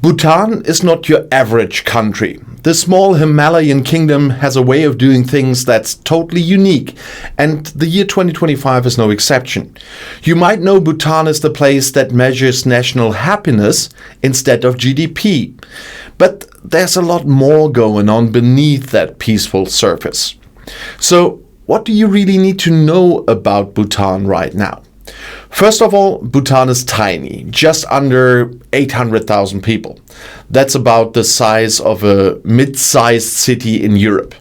Bhutan is not your average country. The small Himalayan kingdom has a way of doing things that's totally unique, and the year 2025 is no exception. You might know Bhutan is the place that measures national happiness instead of GDP. But there's a lot more going on beneath that peaceful surface. So, what do you really need to know about Bhutan right now? First of all, Bhutan is tiny, just under 800,000 people. That's about the size of a mid-sized city in Europe.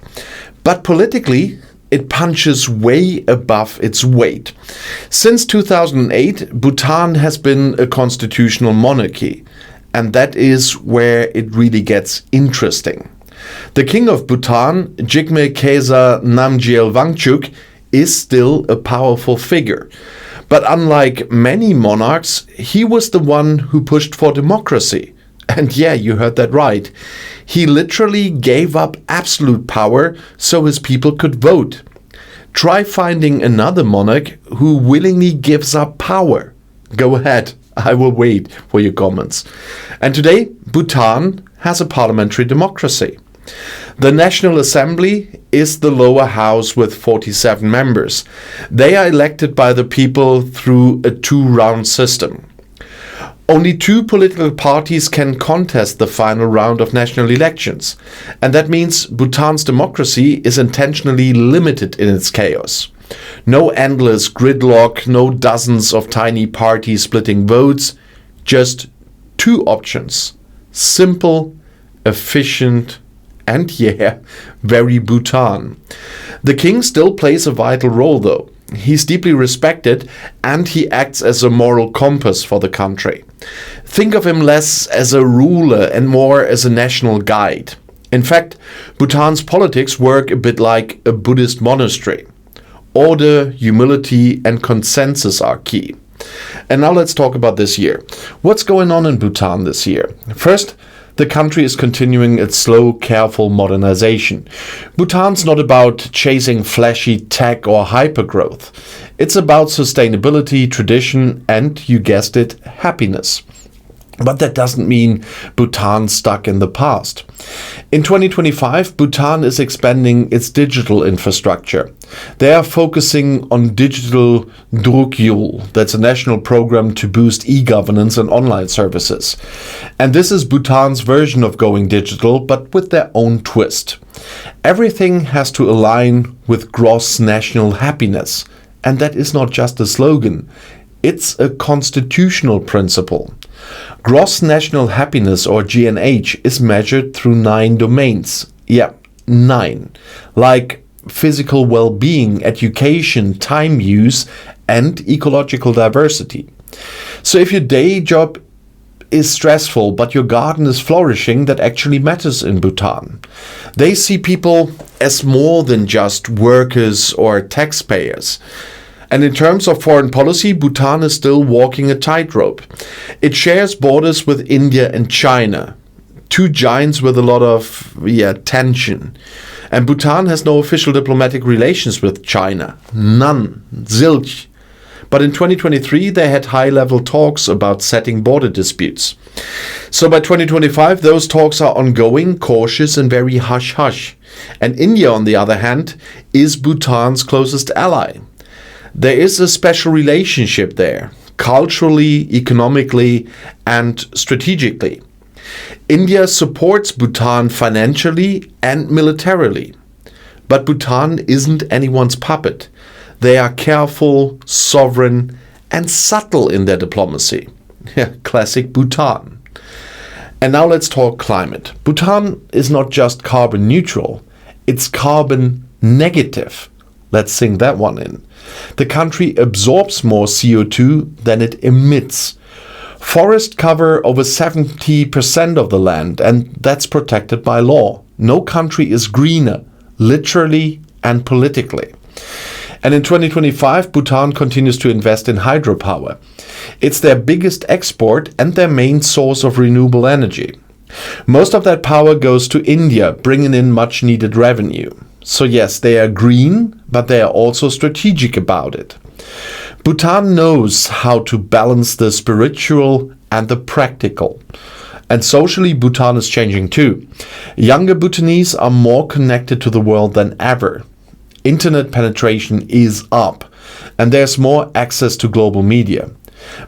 But politically, it punches way above its weight. Since 2008, Bhutan has been a constitutional monarchy, and that is where it really gets interesting. The king of Bhutan, Jigme Khesa Namgyel Wangchuk, is still a powerful figure. But unlike many monarchs, he was the one who pushed for democracy. And yeah, you heard that right. He literally gave up absolute power so his people could vote. Try finding another monarch who willingly gives up power. Go ahead, I will wait for your comments. And today, Bhutan has a parliamentary democracy. The National Assembly is the lower house with 47 members. They are elected by the people through a two-round system. Only two political parties can contest the final round of national elections, and that means Bhutan's democracy is intentionally limited in its chaos. No endless gridlock, no dozens of tiny parties splitting votes, just two options. Simple, efficient, and yeah, very Bhutan. The king still plays a vital role though. He's deeply respected and he acts as a moral compass for the country. Think of him less as a ruler and more as a national guide. In fact, Bhutan's politics work a bit like a Buddhist monastery. Order, humility, and consensus are key. And now let's talk about this year. What's going on in Bhutan this year? First, the country is continuing its slow, careful modernization. Bhutan's not about chasing flashy tech or hypergrowth. It's about sustainability, tradition, and, you guessed it, happiness. But that doesn't mean Bhutan's stuck in the past. In 2025, Bhutan is expanding its digital infrastructure. They are focusing on digital Drukyul, that's a national program to boost e-governance and online services. And this is Bhutan's version of going digital, but with their own twist. Everything has to align with gross national happiness. And that is not just a slogan. It's a constitutional principle. Gross national happiness, or GNH, is measured through 9 domains. Yeah, 9. Like physical well-being, education, time use, and ecological diversity. So if your day job is stressful, but your garden is flourishing, that actually matters in Bhutan. They see people as more than just workers or taxpayers. And in terms of foreign policy, Bhutan is still walking a tightrope. It shares borders with India and China, two giants with a lot of tension. And Bhutan has no official diplomatic relations with China. None. Zilch. But in 2023, they had high-level talks about settling border disputes. So by 2025, those talks are ongoing, cautious, and very hush-hush. And India, on the other hand, is Bhutan's closest ally. There is a special relationship there, culturally, economically, and strategically. India supports Bhutan financially and militarily. But Bhutan isn't anyone's puppet. They are careful, sovereign, and subtle in their diplomacy. Classic Bhutan. And now let's talk climate. Bhutan is not just carbon neutral, it's carbon negative. Let's sink that one in. The country absorbs more CO2 than it emits. Forests cover over 70% of the land, and that's protected by law. No country is greener, literally and politically. And in 2025, Bhutan continues to invest in hydropower. It's their biggest export and their main source of renewable energy. Most of that power goes to India, bringing in much needed revenue. So yes, they are green, but they are also strategic about it. Bhutan knows how to balance the spiritual and the practical. And socially, Bhutan is changing too. Younger Bhutanese are more connected to the world than ever. Internet penetration is up, and there's more access to global media.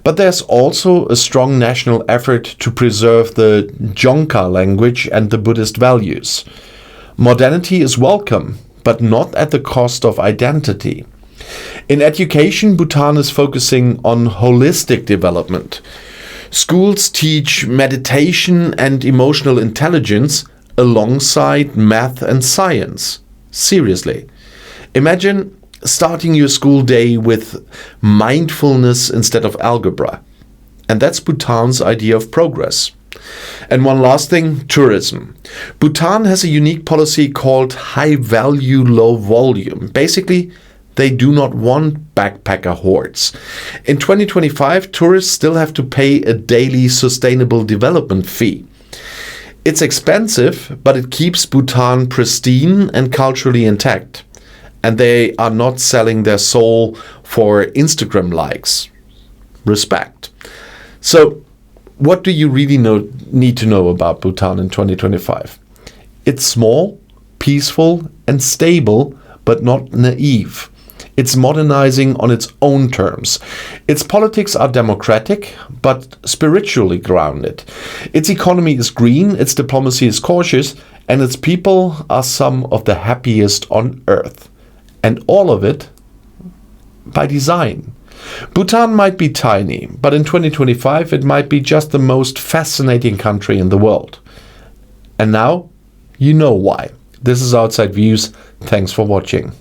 But there's also a strong national effort to preserve the Dzongkha language and the Buddhist values. Modernity is welcome, but not at the cost of identity. In education, Bhutan is focusing on holistic development. Schools teach meditation and emotional intelligence alongside math and science. Seriously. Imagine starting your school day with mindfulness instead of algebra. And that's Bhutan's idea of progress. And one last thing, tourism. Bhutan has a unique policy called high value, low volume. Basically, they do not want backpacker hordes. In 2025, tourists still have to pay a daily sustainable development fee. It's expensive, but it keeps Bhutan pristine and culturally intact. And they are not selling their soul for Instagram likes. Respect. So, what do you really need to know about Bhutan in 2025? It's small, peaceful, and stable, but not naive. It's modernizing on its own terms. Its politics are democratic, but spiritually grounded. Its economy is green, its diplomacy is cautious, and its people are some of the happiest on earth. And all of it by design. Bhutan might be tiny, but in 2025 it might be just the most fascinating country in the world. And now you know why. This is Outside Views. Thanks for watching.